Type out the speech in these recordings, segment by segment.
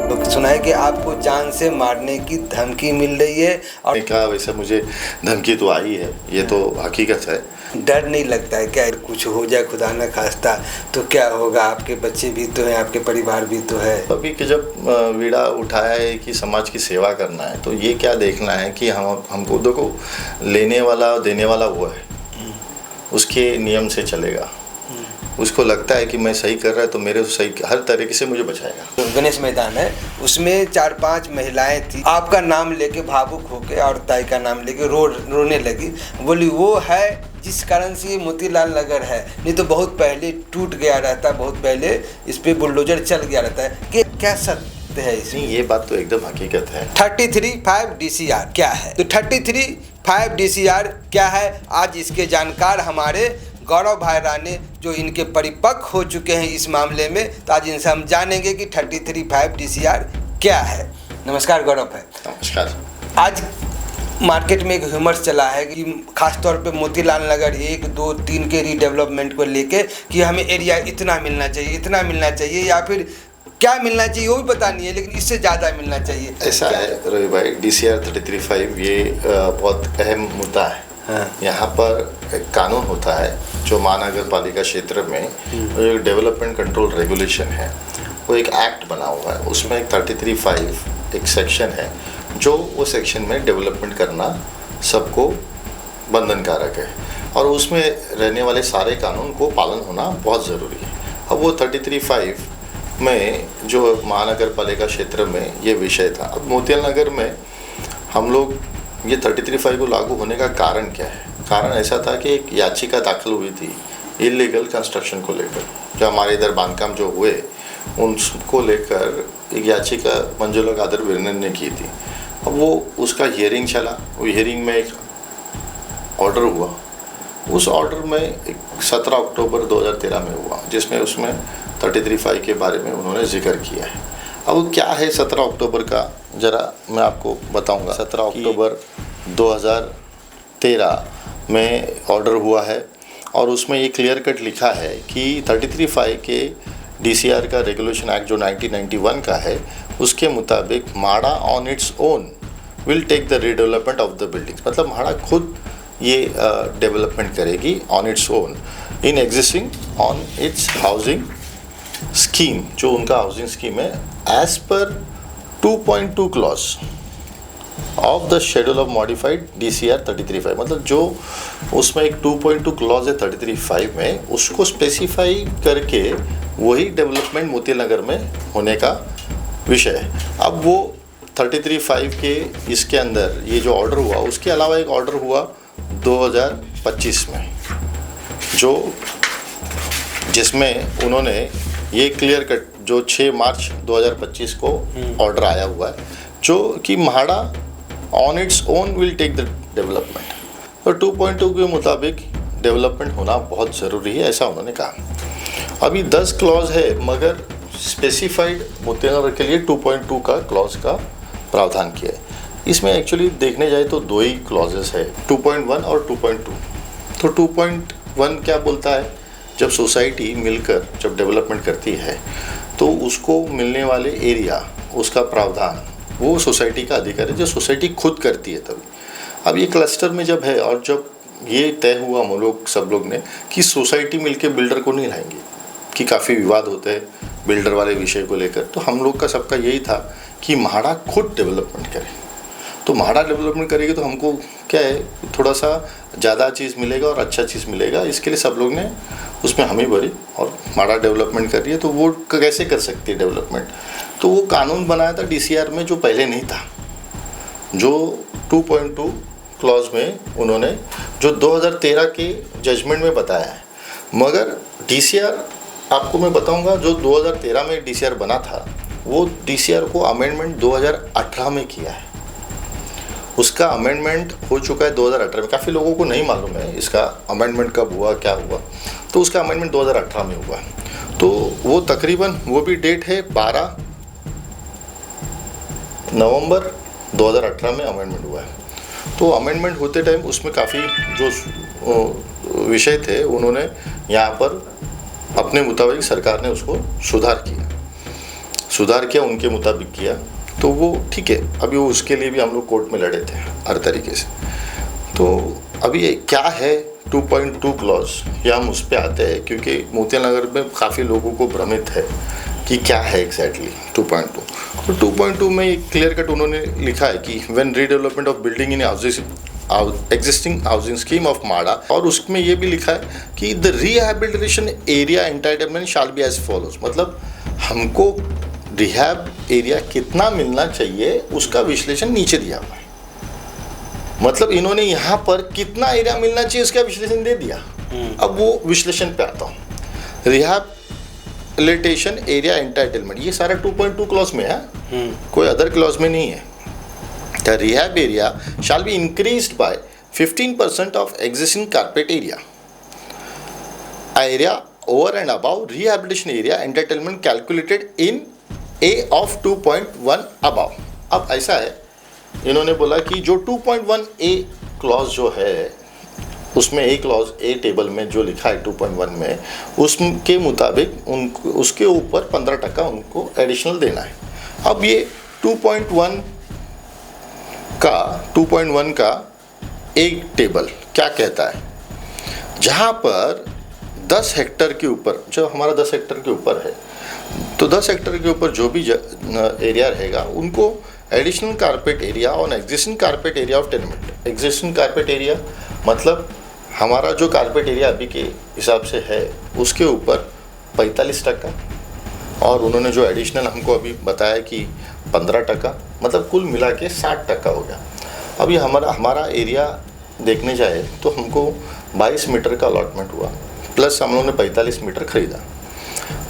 सुना है कि आपको जान से मारने की धमकी मिल रही है और कहा वैसे मुझे धमकी तो आई है, ये तो हकीकत है। डर नहीं लगता है क्या कुछ हो जाए खुदा न खास्ता तो क्या होगा? आपके बच्चे भी तो हैं, आपके परिवार भी तो है। अभी कि जब बीड़ा उठाया है कि समाज की सेवा करना है तो ये क्या देखना है कि हमको देखो, लेने वाला और देने वाला वो है, उसके नियम से चलेगा। उसको लगता है कि मैं सही कर रहा है तो मेरे सही हर तरीके से मुझे बचाएगा। तो गणेश मैदान है, उसमें 4-5 महिलाएं थी, आपका नाम लेके भावुक होके और ताई का नाम लेके रोने लगी। बोली वो है जिस कारण से ये मोतीलाल नगर है, नहीं तो बहुत पहले टूट गया रहता, बहुत पहले इस पे बुलडोजर चल गया रहता है। कि क्या सत्य है इसमें? ये बात तो एकदम हकीकत है। 33(5) DCR क्या है? तो 33(5) DCR क्या है? आज इसके जानकार हमारे गौरव भाई राणे जो इनके परिपक्व हो चुके हैं इस मामले में, तो आज इनसे हम जानेंगे कि 33(5) DCR क्या है। नमस्कार गौरव भाई। नमस्कार। आज मार्केट में एक ह्यूमर्स चला है कि खासतौर पे मोतीलाल नगर 1, 2, 3 के रीडेवलपमेंट को लेके कि हमें एरिया इतना मिलना चाहिए, इतना मिलना चाहिए, या फिर क्या मिलना चाहिए वो भी पता नहीं है, लेकिन इससे ज़्यादा मिलना चाहिए। ऐसा है रवि भाई, DCR 33(5) ये बहुत अहम मुद्दा है। हाँ। यहाँ पर एक कानून होता है जो महानगर पालिका क्षेत्र में जो डेवलपमेंट कंट्रोल रेगुलेशन है, वो एक एक्ट बना हुआ है। उसमें एक 33(5) एक सेक्शन है जो वो सेक्शन में डेवलपमेंट करना सबको बंधनकारक है और उसमें रहने वाले सारे कानून को पालन होना बहुत ज़रूरी है। अब वो 33(5) में जो महानगर पालिका क्षेत्र में ये विषय था। अब मोतीलाल नगर में हम लोग ये 33(5) को लागू होने का कारण क्या है? कारण ऐसा था कि एक याचिका दाखिल हुई थी इलीगल कंस्ट्रक्शन को लेकर, जो हमारे इधर बांधकाम जो हुए उनको लेकर एक याचिका मंजुला कादर विरनन ने की थी। अब वो उसका हियरिंग चला, वो हियरिंग में एक ऑर्डर हुआ। उस ऑर्डर में एक 17 अक्टूबर 2013 में हुआ, जिसमें उसमें 33(5) के बारे में उन्होंने जिक्र किया है। अब क्या है 17 अक्टूबर का, ज़रा मैं आपको बताऊंगा। 17 अक्टूबर 2013 में ऑर्डर हुआ है और उसमें ये क्लियर कट लिखा है कि 33(5) के DCR का रेगुलेशन एक्ट जो 1991 का है, उसके मुताबिक MHADA on its own will take the redevelopment of the buildings. मतलब म्हाडा खुद ये डेवलपमेंट करेगी on its own in existing on its housing scheme, जो उनका हाउसिंग स्कीम है, as per 2.2 clause of the schedule of modified DCR 33(5). मतलब जो उसमें एक 2.2 क्लॉज है 33(5) में, उसको स्पेसिफाई करके वही डेवलपमेंट मोतीलाल नगर में होने का विषय है। अब वो 33(5) के इसके अंदर ये जो ऑर्डर हुआ, उसके अलावा एक ऑर्डर हुआ 2025 में, जो जिसमें उन्होंने ये क्लियर कट जो 6 मार्च 2025 को ऑर्डर आया हुआ है, जो कि MHADA on its own will take the development. तो 2.2 के मुताबिक डेवलपमेंट होना बहुत ज़रूरी है, ऐसा उन्होंने कहा। अभी 10 क्लॉज है, मगर स्पेसिफाइड मोतीलाल नगर के लिए 2.2 का क्लॉज का प्रावधान किया है। इसमें एक्चुअली देखने जाए तो 2 ही क्लॉजेस है, 2.1 और 2.2। तो 2.1 क्या बोलता है, जब सोसाइटी मिलकर जब डेवलपमेंट करती है तो उसको मिलने वाले एरिया, उसका प्रावधान वो सोसाइटी का अधिकार है, जो सोसाइटी खुद करती है तभी। अब ये क्लस्टर में जब है और जब ये तय हुआ हम लोग सब लोग ने कि सोसाइटी मिलके बिल्डर को नहीं लाएंगे, कि काफ़ी विवाद होते हैं बिल्डर वाले विषय को लेकर, तो हम लोग का सबका यही था कि म्हाडा खुद डेवलपमेंट करे। तो म्हाडा डेवलपमेंट करेगी तो हमको क्या है, थोड़ा सा ज़्यादा चीज़ मिलेगा और अच्छा चीज़ मिलेगा। इसके लिए सब लोग ने उसमें हामी भरी और म्हाडा डेवलपमेंट कर रही है, तो वो कैसे कर सकती है डेवलपमेंट? तो वो कानून बनाया था DCR में जो पहले नहीं था, जो 2.2 क्लॉज में उन्होंने जो 2013 के जजमेंट में बताया है। मगर DCR आपको मैं बताऊंगा, जो 2013 में DCR बना था, वो DCR को अमेंडमेंट 2018 में किया है। उसका अमेंडमेंट हो चुका है 2018 में। काफ़ी लोगों को नहीं मालूम है इसका अमेंडमेंट कब हुआ, क्या हुआ। तो उसका अमेंडमेंट 2018 में हुआ। तो वो तकरीबन वो भी डेट है 12 नवंबर 2018 में अमेंडमेंट हुआ है। तो अमेंडमेंट होते टाइम उसमें काफ़ी जो विषय थे उन्होंने यहाँ पर अपने मुताबिक सरकार ने उसको सुधार किया। सुधार किया, उनके मुताबिक किया, तो वो ठीक है। अभी वो उसके लिए भी हम लोग कोर्ट में लड़े थे हर तरीके से। तो अभी ये क्या है 2.2 क्लॉज, या हम उस पर आते हैं, क्योंकि मोतियानगर में काफ़ी लोगों को भ्रमित है कि क्या है एग्जैक्टली 2.2। तो 2.2 में एक क्लियर कट उन्होंने लिखा है कि when redevelopment of building in existing housing scheme of MHADA, और उसमें ये भी लिखा है कि the rehabilitation area entitlement shall be as follows. मतलब हमको रिहैब एरिया कितना मिलना चाहिए उसका विश्लेषण नीचे दिया हुआ है। मतलब इन्होंने यहाँ पर कितना एरिया मिलना चाहिए उसका विश्लेषण दे दिया। अब वो विश्लेषण पे आता हूँ। रिहैबिलिटेशन एरिया एंटाइटलमेंट, ये सारा 2.2 क्लॉज में है, कोई अदर क्लॉज में नहीं है। The rehab area shall be increased by 15% of existing carpet area. Area over and above rehabilitation area entitlement calculated in A of 2.1 above. अब ऐसा है, इन्होंने बोला कि जो 2.1 A क्लॉज जो है उसमें A क्लॉज A टेबल में जो लिखा है 2.1 में, उसके मुताबिक उनको उसके ऊपर 15% उनको एडिशनल देना है। अब ये 2.1 का एक टेबल क्या कहता है, जहाँ पर 10 हेक्टर के ऊपर, जो हमारा 10 हेक्टर के ऊपर है, तो 10 हेक्टर के ऊपर जो भी एरिया रहेगा उनको एडिशनल कारपेट एरिया और existing carpet area of 10 meter. Existing carpet area मतलब हमारा जो कारपेट एरिया अभी के हिसाब से है उसके ऊपर 45%, और उन्होंने जो एडिशनल हमको अभी बताया कि 15%, मतलब कुल मिला के 60% हो गया। अभी हमारा एरिया देखने जाए तो हमको 22 मीटर का अलॉटमेंट हुआ, प्लस हम लोगों ने 45 मीटर खरीदा।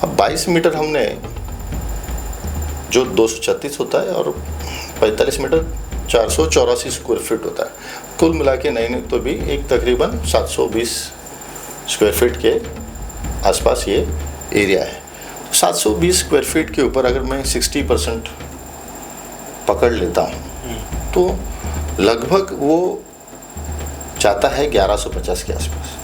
अब 22 मीटर हमने जो 236 होता है और 45 मीटर 484 स्क्वायर फीट होता है, कुल मिला के नहीं तो भी एक तकरीबन 720 स्क्वायर फीट के आसपास ये एरिया है। 720 स्क्वायर फीट के ऊपर अगर मैं 60% पकड़ लेता हूँ तो लगभग वो जाता है 1150 के आसपास।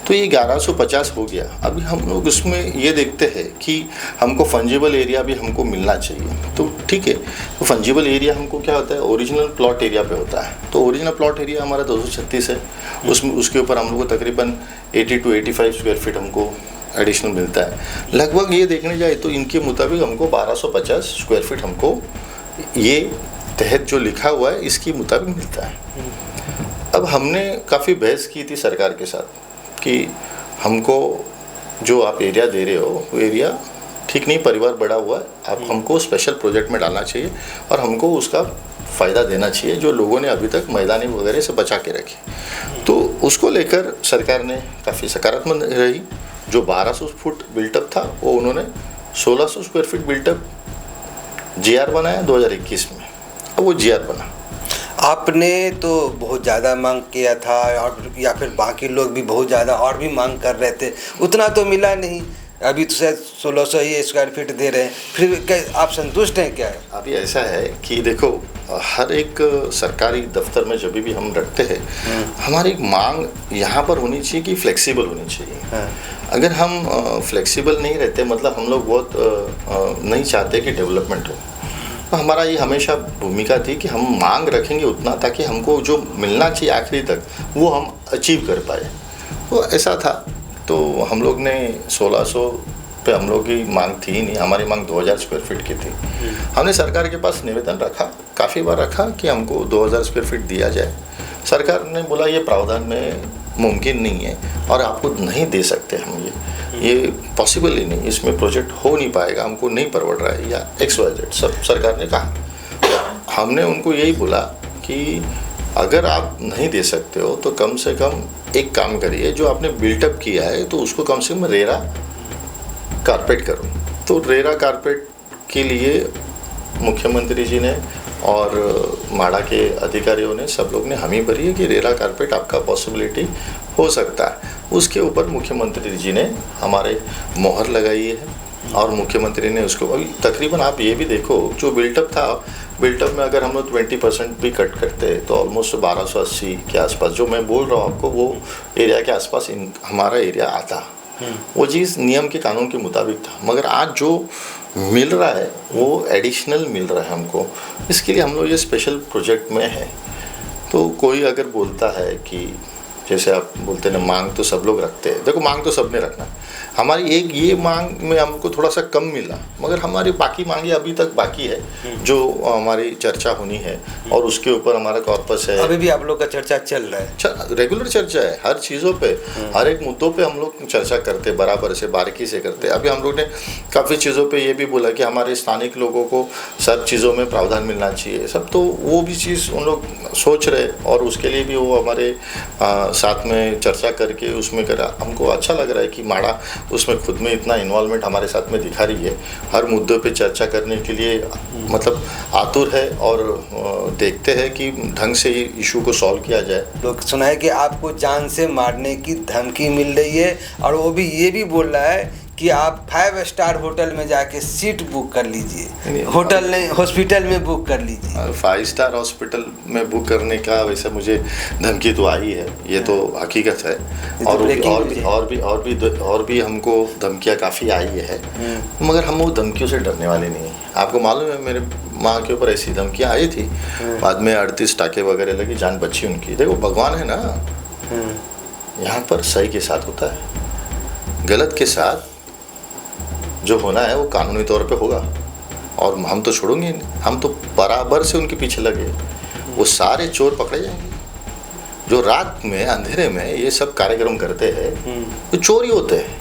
तो ये 1150 हो गया। अभी हम लोग उसमें ये देखते हैं कि हमको फंजिबल एरिया भी हमको मिलना चाहिए, तो ठीक है। तो फंजिबल एरिया हमको क्या होता है, ओरिजिनल प्लॉट एरिया पे होता है। तो ओरिजिनल प्लॉट एरिया हमारा 236 है, उसमें उसके ऊपर हम लोग को तकरीबन 80 to 85 स्क्वायर फीट हमको एडिशनल मिलता है। लगभग ये देखने जाए तो इनके मुताबिक हमको 1250 स्क्वायर फीट हमको ये तहत जो लिखा हुआ है इसके मुताबिक मिलता है। अब हमने काफ़ी बहस की थी सरकार के साथ कि हमको जो आप एरिया दे रहे हो वो एरिया ठीक नहीं, परिवार बड़ा हुआ है, आप हमको स्पेशल प्रोजेक्ट में डालना चाहिए और हमको उसका फ़ायदा देना चाहिए जो लोगों ने अभी तक मैदानी वगैरह से बचा के रखे। तो उसको लेकर सरकार ने काफ़ी सकारात्मक रही। जो 1200 फुट बिल्टअप था वो उन्होंने 1600 स्क्वायर फीट बिल्टअप जीआर बनाया 2021 में। अब वो जीआर बना। आपने तो बहुत ज़्यादा मांग किया था, और या फिर बाकी लोग भी बहुत ज़्यादा और भी मांग कर रहे थे, उतना तो मिला नहीं। अभी तो शायद 1600 ही स्क्वायर फीट दे रहे हैं, फिर क्या आप संतुष्ट हैं क्या? अभी ऐसा है कि देखो, हर एक सरकारी दफ्तर में जब भी हम रखते हैं हमारी मांग यहाँ पर होनी चाहिए कि फ्लेक्सिबल होनी चाहिए। अगर हम फ्लेक्सिबल नहीं रहते, मतलब हम लोग बहुत नहीं चाहते कि डेवलपमेंट हो, तो हमारा ये हमेशा भूमिका थी कि हम मांग रखेंगे उतना ताकि हमको जो मिलना चाहिए आखिरी तक वो हम अचीव कर पाए। तो ऐसा था। तो हम लोग ने 1600 पे हम लोग की मांग थी ही नहीं, हमारी मांग 2000 स्क्वायर फीट की थी। हमने सरकार के पास निवेदन रखा, काफ़ी बार रखा कि हमको 2000 स्क्वायर फीट दिया जाए। सरकार ने बोला ये प्रावधान में मुमकिन नहीं है और आपको नहीं दे सकते हम, ये पॉसिबल ही नहीं, इसमें प्रोजेक्ट हो नहीं पाएगा, हमको नहीं परवड़ रहा है, या XYZ सब सरकार ने कहा। हमने उनको यही बोला कि अगर आप नहीं दे सकते हो तो कम से कम एक काम करिए, जो आपने बिल्टअप किया है तो उसको कम से कम रेरा कारपेट करो। तो रेरा कारपेट के लिए मुख्यमंत्री जी ने और माड़ा के अधिकारियों ने, सब लोग ने हामी भरी है कि रेरा कारपेट आपका पॉसिबिलिटी हो सकता है। उसके ऊपर मुख्यमंत्री जी ने हमारे मोहर लगाई है और मुख्यमंत्री ने उसको, अभी तकरीबन आप ये भी देखो जो बिल्टअप था, बिल्टअप में अगर हम लोग 20% भी कट करते तो ऑलमोस्ट 1280 के आसपास, जो मैं बोल रहा हूँ आपको, वो एरिया के आसपास हमारा एरिया आता। वो चीज़ नियम के कानून के मुताबिक था। मगर आज जो मिल रहा है वो एडिशनल मिल रहा है हमको, इसके लिए हम लोग ये स्पेशल प्रोजेक्ट में है। तो कोई अगर बोलता है कि जैसे आप बोलते हैं ना, मांग तो सब लोग रखते हैं, देखो मांग तो सबने रखना है। हमारी एक ये मांग में हमको थोड़ा सा कम मिला, मगर हमारी बाकी मांगे अभी तक बाकी है जो हमारी चर्चा होनी है, और उसके ऊपर हमारा कॉर्पस है। अभी भी आप लोग का चर्चा चल रहा है? रेगुलर चर्चा है, हर चीज़ों पे, हर एक मुद्दों पे हम लोग चर्चा करते, बराबर से बारीकी से करते। अभी हम लोग ने काफ़ी चीज़ों पे ये भी बोला कि हमारे स्थानिक लोगों को सब चीज़ों में प्रावधान मिलना चाहिए, सब तो वो भी चीज़ उन लोग सोच रहे, और उसके लिए भी वो हमारे साथ में चर्चा करके उसमें करा। हमको अच्छा लग रहा है कि माड़ा उसमें खुद में इतना इन्वॉल्वमेंट हमारे साथ में दिखा रही है, हर मुद्दे पे चर्चा करने के लिए मतलब आतुर है, और देखते हैं कि ढंग से ये इशू को सॉल्व किया जाए। लोग सुना है कि आपको जान से मारने की धमकी मिल रही है, और वो भी ये भी बोल रहा है कि आप 5 स्टार होटल में जाके सीट बुक कर लीजिए, होटल नहीं हॉस्पिटल में बुक कर लीजिए। 5 स्टार हॉस्पिटल में बुक करने का वैसे मुझे धमकी तो आई है, ये तो हकीकत है, और भी हमको धमकियाँ काफ़ी आई है, मगर हम वो धमकियों से डरने वाले नहीं हैं। आपको मालूम है मेरे माँ के ऊपर ऐसी धमकियाँ आई थी, बाद में 38 टाके वगैरह लगी, जान बची उनकी। देखो भगवान है ना, यहाँ पर सही के साथ होता है, गलत के साथ जो होना है वो कानूनी तौर पे होगा, और हम तो छोड़ेंगे नहीं, हम तो बराबर से उनके पीछे लगे। वो सारे चोर पकड़े जाएंगे जो रात में अंधेरे में ये सब कार्यक्रम करते हैं, वो चोर ही होते हैं।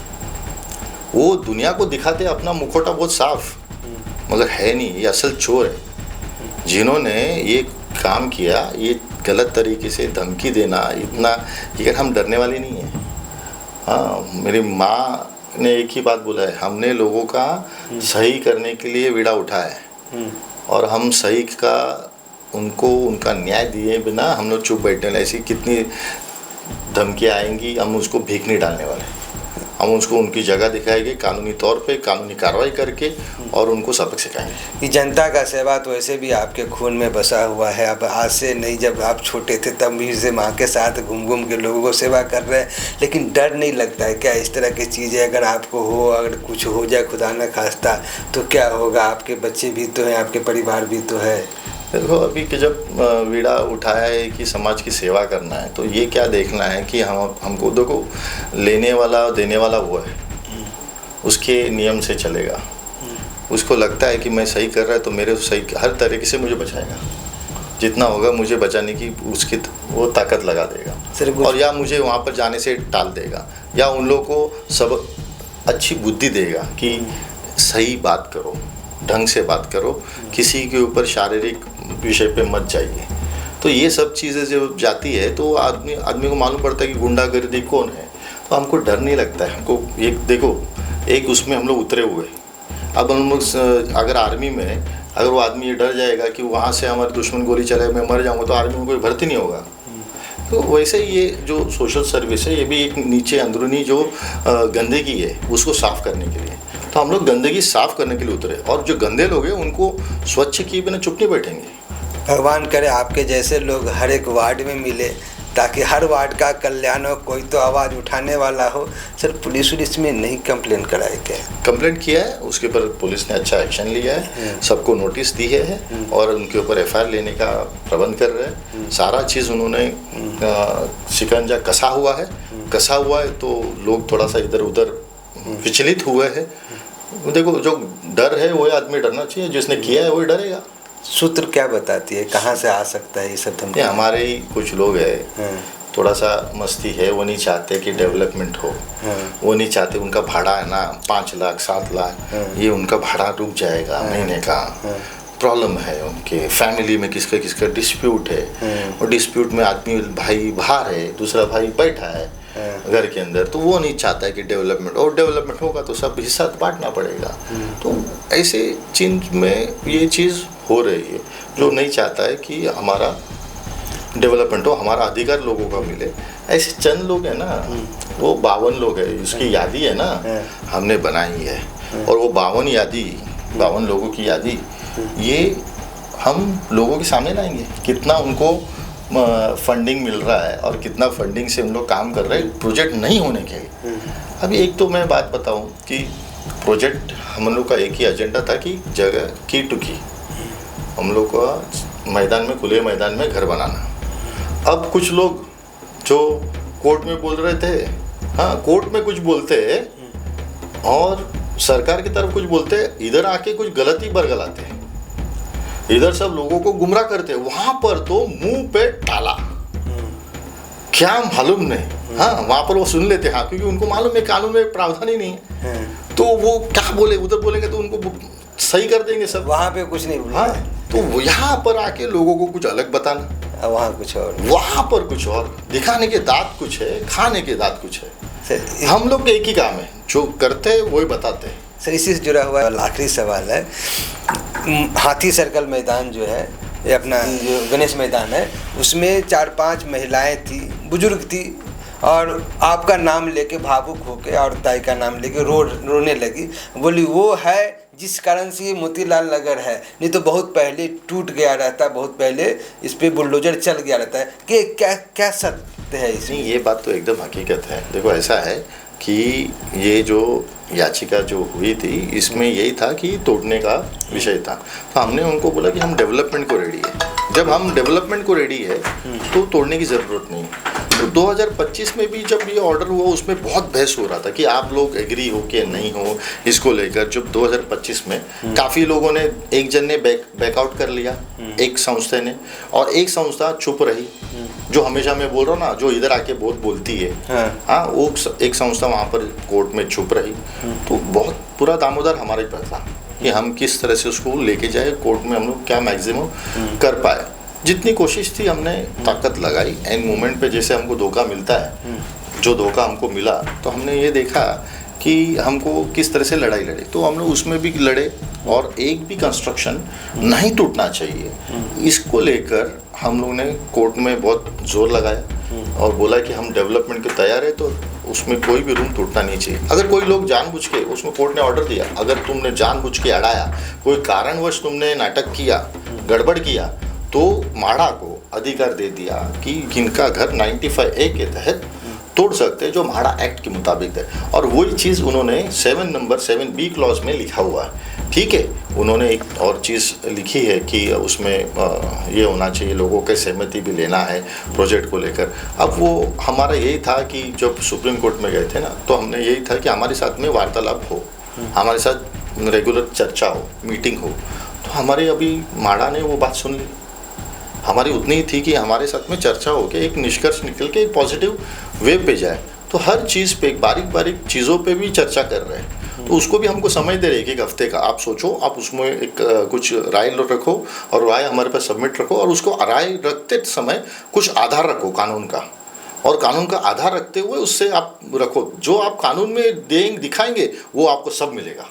वो दुनिया को दिखाते हैं अपना मुखौटा बहुत साफ, मगर है नहीं, ये असल चोर है जिन्होंने ये काम किया। ये गलत तरीके से धमकी देना, इतना ये हम डरने वाले नहीं हैं। हाँ, मेरी माँ ने एक ही बात बोला है, हमने लोगों का सही करने के लिए बीड़ा उठाया है, और हम सही का उनको उनका न्याय दिए बिना हम लोग चुप बैठने वाले। ऐसी कितनी धमकियाँ आएंगी, हम उसको भीख नहीं डालने वाले, हम उसको उनकी जगह दिखाएंगे, कानूनी तौर पे कानूनी कार्रवाई करके, और उनको सबक सिखाएंगे। ये जनता का सेवा तो वैसे भी आपके खून में बसा हुआ है। अब आज से नहीं, जब आप छोटे थे तब भी से माँ के साथ घूम घूम के लोगों को सेवा कर रहे हैं, लेकिन डर नहीं लगता है क्या? इस तरह की चीज़ें अगर आपको हो, अगर कुछ हो जाए खुदा न खास्ता, तो क्या होगा? आपके बच्चे भी तो हैं, आपके परिवार भी तो है। देखो अभी कि जब बीड़ा उठाया है कि समाज की सेवा करना है, तो ये क्या देखना है कि हमको देखो, लेने वाला और देने वाला वो है, उसके नियम से चलेगा। उसको लगता है कि मैं सही कर रहा है तो मेरे सही हर तरीके से मुझे बचाएगा, जितना होगा मुझे बचाने की उसकी वो ताकत लगा देगा, और या मुझे वहाँ पर जाने से टाल देगा, या उन लोगों को सब अच्छी बुद्धि देगा कि सही बात करो, ढंग से बात करो, किसी के ऊपर शारीरिक विषय पे मत जाइए। तो ये सब चीज़ें जब जाती है तो आदमी को मालूम पड़ता है कि गुंडागर्दी कौन है, तो हमको डर नहीं लगता है। हमको एक देखो, एक उसमें हम लोग उतरे हुए। अब हम लोग अगर आर्मी में अगर वो आदमी ये डर जाएगा कि वहाँ से हमारे दुश्मन गोली चलाए मैं मर जाऊँगा, तो आर्मी में कोई भर्ती नहीं होगा। तो वैसे ही ये जो सोशल सर्विस है, ये भी एक नीचे अंदरूनी जो गंदगी है उसको साफ़ करने के लिए, तो हम लोग गंदगी साफ़ करने के लिए उतरे, और जो गंदे लोग हैं उनको स्वच्छ किए बिना चुप नहीं बैठेंगे। भगवान करे आपके जैसे लोग हर एक वार्ड में मिले, ताकि हर वार्ड का कल्याण हो, कोई तो आवाज़ उठाने वाला हो। सर पुलिस उलिस में नहीं कंप्लेन कराए क्या? कंप्लेंट किया है, उसके ऊपर पुलिस ने अच्छा एक्शन लिया है, सबको नोटिस दी है, और उनके ऊपर FIR लेने का प्रबंध कर रहे हैं। सारा चीज़ उन्होंने शिकंजा कसा हुआ है, तो लोग थोड़ा सा इधर उधर विचलित हुए हैं। देखो जो डर है वही आदमी डरना चाहिए, जिसने किया है वही डरेगा। सूत्र क्या बताती है, कहाँ से आ सकता है ये सब धमकी? हमारे ही कुछ लोग हैं, थोड़ा सा मस्ती है, वो नहीं चाहते कि डेवलपमेंट हो, वो नहीं चाहते, उनका भाड़ा है ना 5 लाख 7 लाख, ये उनका भाड़ा रुक जाएगा महीने का। प्रॉब्लम है उनके फैमिली में, किसका डिस्प्यूट है, और डिस्प्यूट में आदमी भाई बाहर है, दूसरा भाई बैठा है घर के अंदर, तो वो नहीं चाहता है कि डेवलपमेंट, और डेवलपमेंट होगा तो सब हिस्सा बांटना पड़ेगा। तो ऐसे चीज में ये चीज़ हो रही है, जो नहीं चाहता है कि हमारा डेवलपमेंट हो, हमारा अधिकार लोगों का मिले। ऐसे चंद लोग हैं ना, वो 52 लोग हैं, उसकी यादी है ना हमने बनाई है, और वो 52 लोगों की यादी ये हम लोगों के सामने लाएंगे, कितना उनको फंडिंग मिल रहा है और कितना फंडिंग से उन लोग काम कर रहे हैं प्रोजेक्ट नहीं होने के लिए। अभी एक तो मैं बात बताऊं कि प्रोजेक्ट हम लोग का एक ही एजेंडा था कि जगह की टू की हम लोग का मैदान में, खुले मैदान में घर बनाना। अब कुछ लोग जो कोर्ट में बोल रहे थे, हाँ कोर्ट में कुछ बोलते और सरकार की तरफ कुछ बोलते, इधर आके कुछ गलती बरगलाते, इधर सब लोगों को गुमराह करते, वहां पर तो मुंह पे टाला, क्या मालूम नहीं। हाँ वहां पर वो सुन लेते, हाँ क्योंकि उनको मालूम है कानून में प्रावधान ही नहीं है, तो वो क्या बोले, उधर बोलेंगे तो उनको सही कर देंगे सब, वहां पे कुछ नहीं बोलना। हाँ तो यहाँ पर आके लोगों को कुछ अलग बताना, वहाँ कुछ और, वहां पर कुछ और, दिखाने के दांत कुछ है, खाने के दांत कुछ है। सर हम लोग का एक ही काम है, जो करते हैं वही बताते हैं। सर इसी से जुड़ा हुआ आखिरी सवाल है, हाथी सर्कल मैदान जो है, ये अपना जो गणेश मैदान है, उसमें 4-5 महिलाएं थी, बुजुर्ग थी, और आपका नाम लेके भावुक होके और ताई का नाम लेके रोने लगी, बोली वो है जिस कारण से ये मोतीलाल नगर है, नहीं तो बहुत पहले टूट गया रहता, बहुत पहले इस पे बुलडोजर चल गया रहता है। कि क्या सत्य है इसमें? नहीं, ये बात तो एकदम हकीकत है। देखो ऐसा है कि ये जो याचिका जो हुई थी, इसमें यही था कि तोड़ने का विषय था, तो हमने उनको बोला कि हम डेवलपमेंट को रेडी है। जब हम डेवलपमेंट को रेडी है तो तोड़ने की ज़रूरत नहीं। तो 2025 में भी जब ये ऑर्डर हुआ, उसमें बहुत बहस हो रहा था कि आप लोग एग्री हो कि नहीं हो इसको लेकर। जब 2025 में काफ़ी लोगों ने, एक जन ने बैकआउट कर लिया, एक संस्था ने, और एक संस्था चुप रही, जो हमेशा मैं बोल रहा हूँ ना, जो इधर आके बहुत बोलती है, हाँ वो एक संस्था वहाँ पर कोर्ट में चुप रही। तो बहुत पूरा दामोदर हमारे पास था कि हम किस तरह से उसको लेके जाए कोर्ट में, हम लोग क्या मैक्सिमम कर पाए। जितनी कोशिश थी हमने ताकत लगाई। एंड मोमेंट पे जैसे हमको धोखा मिलता है, जो धोखा हमको मिला, तो हमने ये देखा कि हमको किस तरह से लड़ाई लड़े, तो हम लोग उसमें भी लड़े, और एक भी कंस्ट्रक्शन नहीं टूटना चाहिए, इसको लेकर हम लोग ने कोर्ट में बहुत जोर लगाया और बोला कि हम डेवलपमेंट के तैयार है, तो उसमें कोई भी रूम टूटना नहीं चाहिए। अगर कोई लोग जानबूझ के, उसमें कोर्ट ने ऑर्डर दिया, अगर तुमने जानबूझ के अड़ाया, कोई कारणवश तुमने नाटक किया, गड़बड़ किया, तो माड़ा को अधिकार दे दिया कि जिनका घर 95A के तहत तोड़ सकते हैं, जो माड़ा एक्ट के मुताबिक है। और वही चीज़ उन्होंने 7B क्लॉज में लिखा हुआ है। ठीक है, उन्होंने एक और चीज़ लिखी है कि उसमें ये होना चाहिए, लोगों के सहमति भी लेना है प्रोजेक्ट को लेकर। अब वो हमारा यही था कि जब सुप्रीम कोर्ट में गए थे ना, तो हमने यही था कि हमारे साथ में वार्तालाप हो, हमारे साथ रेगुलर चर्चा हो, मीटिंग हो। तो हमारे अभी माड़ा ने वो बात सुन ली, हमारी उतनी ही थी कि हमारे साथ में चर्चा हो के एक निष्कर्ष निकल के एक पॉजिटिव वे पे जाए। तो हर चीज़ पे, बारीक बारीक चीज़ों पे भी चर्चा कर रहे हैं, तो उसको भी हमको समय दे रहे एक हफ्ते का। आप सोचो, आप उसमें एक कुछ राय रखो, और राय हमारे पास सबमिट रखो, और उसको राय रखते समय कुछ आधार रखो कानून का, और कानून का आधार रखते हुए उससे आप रखो, जो आप कानून में दिखाएंगे वो आपको सब मिलेगा।